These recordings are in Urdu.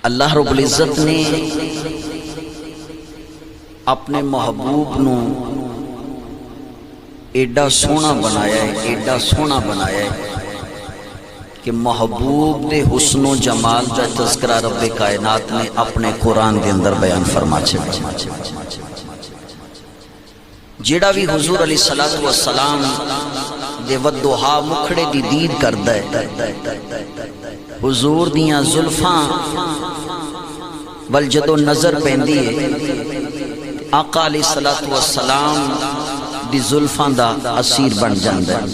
اللہ رب العزت نے اپنے محبوب نو ایڈا سونا بنایا ہے، ایڈا سونا بنایا ہے کہ محبوب دے حسن و جمال دا تذکرہ رب کائنات نے اپنے قرآن دے اندر بیان فرما چھڑا۔ جیڑا بھی حضور علیہ السلام دے ودوہا مکھڑے دی دید کردا ہے، حضور دیاں زلفاں ول جدو نظر پیندی ہے آقا علیہ السلام دی زلفاں دا اسیر بن جاندا ہے۔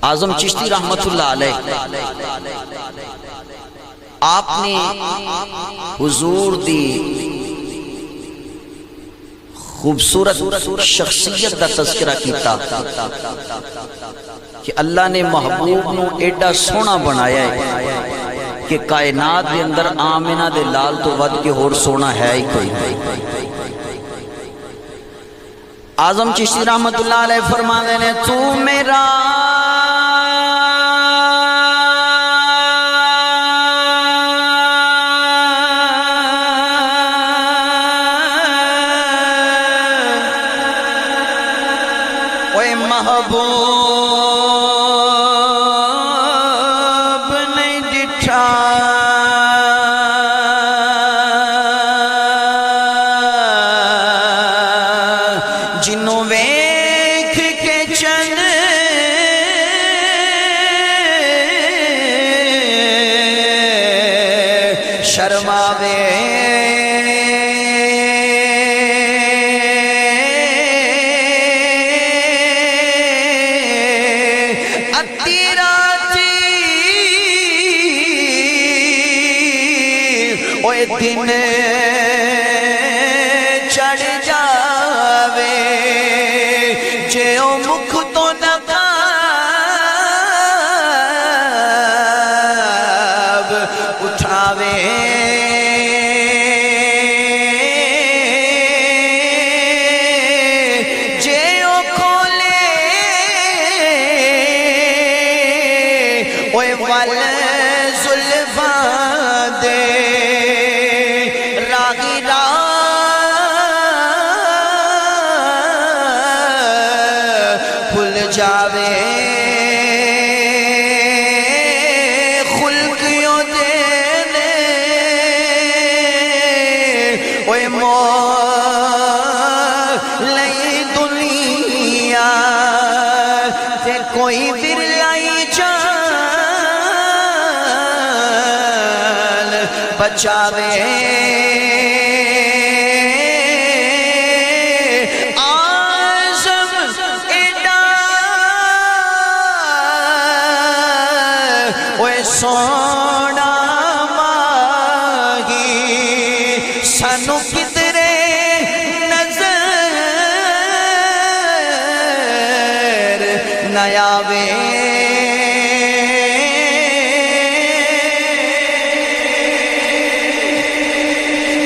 اعظم چشتی رحمت اللہ علیہ آپ نے حضور دی خوبصورت شخصیت دا تذکرہ کیتا کہ اللہ نے محبوب نو ایڈا سونا بنایا ہے کہ کائنات دے اندر آمنہ دے لال تو ود کے ہور سونا ہے ہی کوئی۔ اعظم چشتی رحمت اللہ علیہ فرمانے نے تو میرا محبوب نہیں ڈٹھا جنوں ویکھ کے چن شرماوے دن چڑھ جاوے جے او مکھ تو نقاب اٹھاوے جے او کھولے اوے وال زلفاں دے جاوے خلقیوں دینے اوے مولی دنیا تے کوئی ورلائی جان بچاوے سونا ماہی سانو کدرے نظر نہ آوے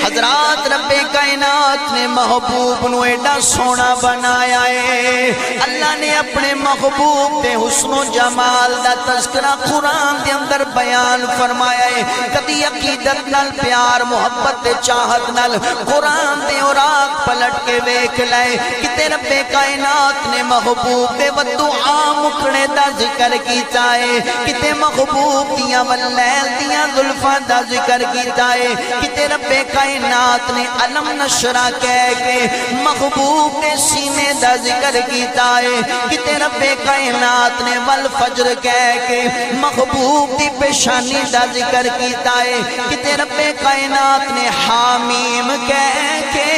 حضرات رب کائنات نے محبوب نو ایڈا سونا بنایا ہے۔ اللہ نے اپنے محبوب دے حسن و جمال دا تذکرہ قرآن دے اندر بیان فرمایا ہے۔ کدی عقیدت نال پیار محبت دے چاہت نال قرآن دے اوراق پلٹ کے ویکھ لائے کتے رب کائنات نے محبوب دے ودعا مکھڑے دا ذکر کیتا ہے، کتے محبوب دیاں واللیل دیاں زلفاں دا ذکر کیتا ہے، کتے رب کائنات نے علم نشرہ کہہ کے محبوب نے سینے دا ذکر کیتا ہے، کتے رب کائنات نے والفجر کہہ کے محبوب دی پیشانی دا ذکر کیتا ہے، کتے رب کائنات نے حامیم کہہ کے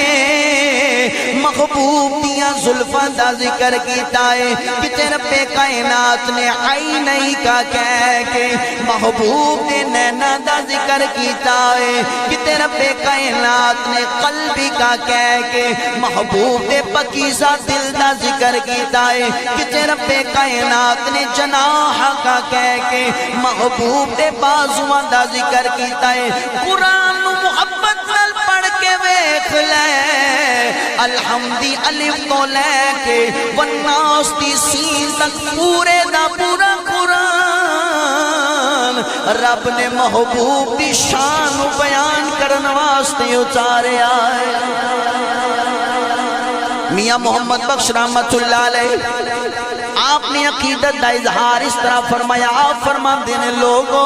محبوب دیاں زلفاں دا ذکر کیتا ہے، کتے رب کائنات نے عینئی کا کہہ کے محبوب نے نینا دا ذکر کیتا ہے، کتے رب کائنات نے قلبی کا کہہ کے محبوب نے پکیزہ دل دا ذکر کیتا ہے، کتے رب کائنات نے جناح کا کہہ کے محبوب نے بازوان دا ذکر کیتا ہے۔ قرآن محبت نال پڑھ کے ویکھ لے الحمدی الف تو لے کے والناس دی سین تک پورے دا پورا قرآن رب نے محبوب دی شان بیان کرنے واسطے اتاریا ہے۔ میاں محمد بخش رحمت اللہ علیہ آپ نے عقیدت دا اظہار اس طرح فرمایا، آپ فرما دینے لوگوں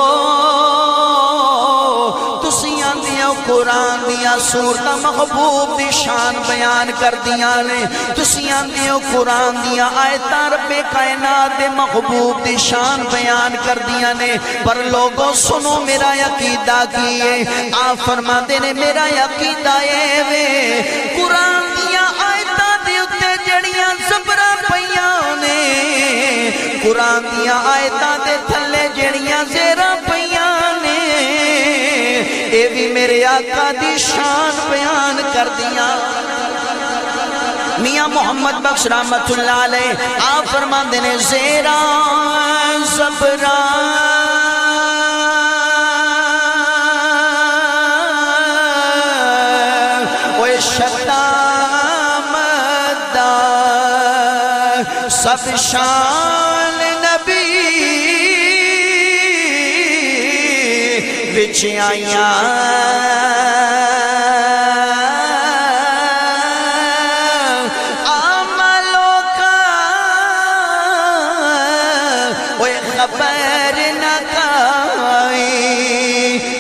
تسیاں دیا قرآن دیا سورتاں محبوب دی شان بیان کر دیا نے، تسیاں دیا قرآن دیا آیتاں رب کائنات دے محبوب دی شان بیان کر دیا نے، پر لوگوں سنو میرا عقیدہ کیے۔ آپ فرما دینے میرا عقیدہ وے قرآن دیا آیتاں دے اتے جڑیاں زبرہ پیاں نے، قرآن دیا آیتاں دے تھلے جڑیاں زیرہ پیاں نے، اے بھی میرے آقا دی شان بیان کر دیا۔ میاں محمد بخش رحمت اللہ علیہ آپ فرما دینے زیرہ زبرہ اوے شتامت سب شان نبی بچ آئیاں عملوں کا وہ خبر نہ کائی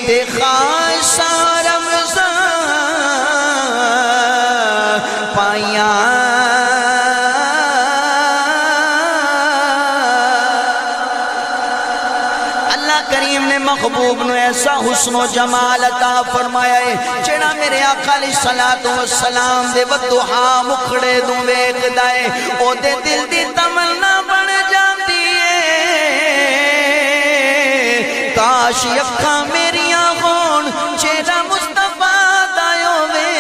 تے خاصا رمضان پائیاں۔ کریم نے محبوب نو ایسا حسن و جمال عطا فرمایا ہے جڑا میرے آقا علیہ السلام دے وضحا مکھڑے دوں ویکھ دائے او دے دل دی تمنا بن جاندی ہے، کاش اکھاں میریاں ہون چہرہ مصطفیٰ دا ہووے،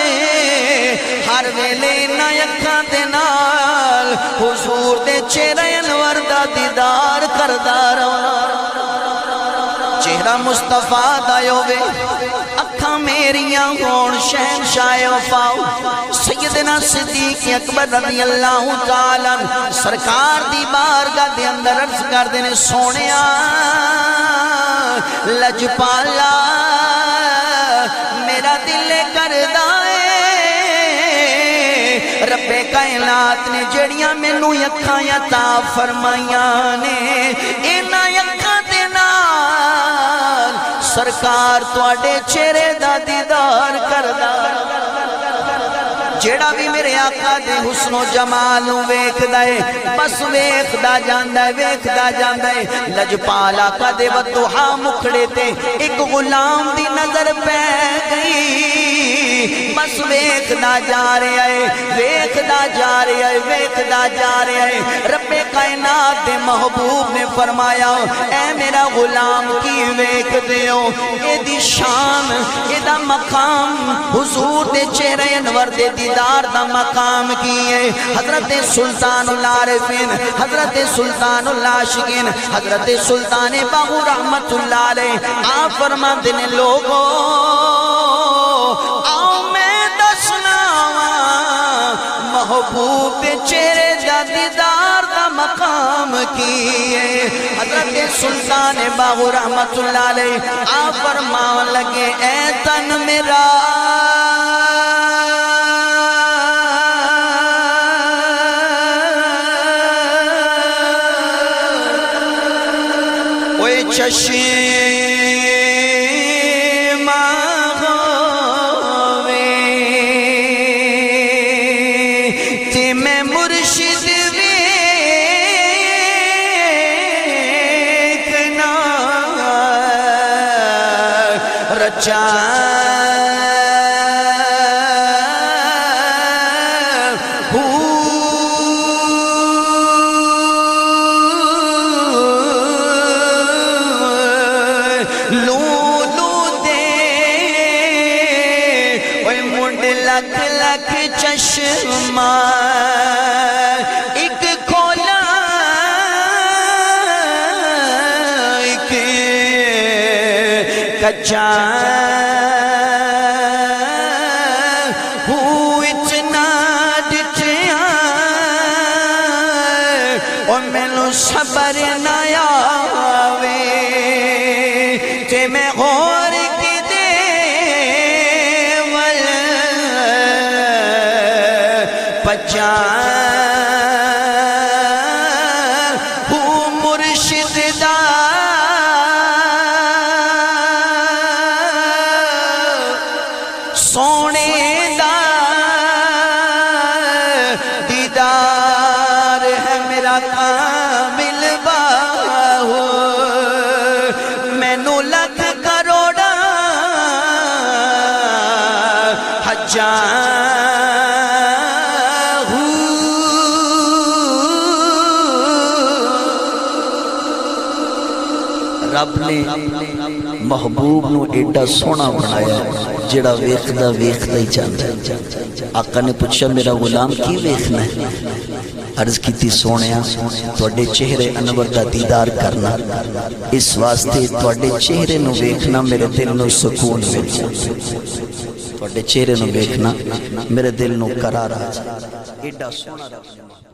ہر ویلے نہ اکھاں دے نال حضور دے چہرہ انور دا دیدار کردا رہا، چہرہ مصطفیٰ دا ہووے اکھاں میریاں ہون شہنشاہ وفا سیدنا صدیق اکبر رضی اللہ تعالیٰ سرکار دی بارگاہ دے اندر عرض کر دینے سونیا لجپالا میرا دل کردہ رب کائنات نے جڑیاں مینوں اکھاں عطا فرمائیاں نے انہاں اکھاں دے نال سرکار تواڈے چہرے دا دیدار کردا، جیڑا بھی میرے آقا دے حسن و جمال ویکھدا ہے بس ویکھدا جاندا ہے ویکھدا جاندا ہے۔ لجپال آقا دے وضحا مکھڑے تے ایک غلام دی نظر پہ گئی، بس ویکھدا جا رہا ہے ویکھدا جا رہا ہے ویکھدا جا رہا ہے۔ رب کائنات دے محبوب نے فرمایا اے میرا غلام کی ویکھ دیو، اے دی شان اے دا مقام حضور دے چہرے انور دے دیدار دا مقام کیے۔ حضرت سلطان العارفین حضرت سلطان العاشقین حضرت سلطان باہو رحمت اللہ علیہ آپ فرما دینے لوگوں آؤ میں دسنا محبوب چہرے دا دیدار دا مقام کیے۔ حضرت سلطان باہو رحمت اللہ علیہ آپ فرمان لگے اے تن میرا چشم ہووے تے میں مرشد ویکھنا رچا لکھ لکھ چشمہ ایک کھولا ایک کچا اتنا ڈٹھیا اور میں نو صبر نہ آوے ہور کدے ول پچا مرشد دا سونے دا دیدار ہے میرا کامل باہو مینو لکھ کروڑا حجاں رب نے محبوب نو ایڈا سونا بنایا جڑا ویکھدا ویکھدا ہی جاندا ہے۔ آقا نے پوچھا میرا غلام کی ویکھنا ہے؟ عرض کیتی سونیا تواڈے چہرے انور دا دیدار کرنا، اس واسطے تواڈے چہرے نو ویکھنا میرے دل نو سکون ملدا، تواڈے چہرے نو ویکھنا میرے دل نو قرار آ جائے۔ ایڈا سونا رب نے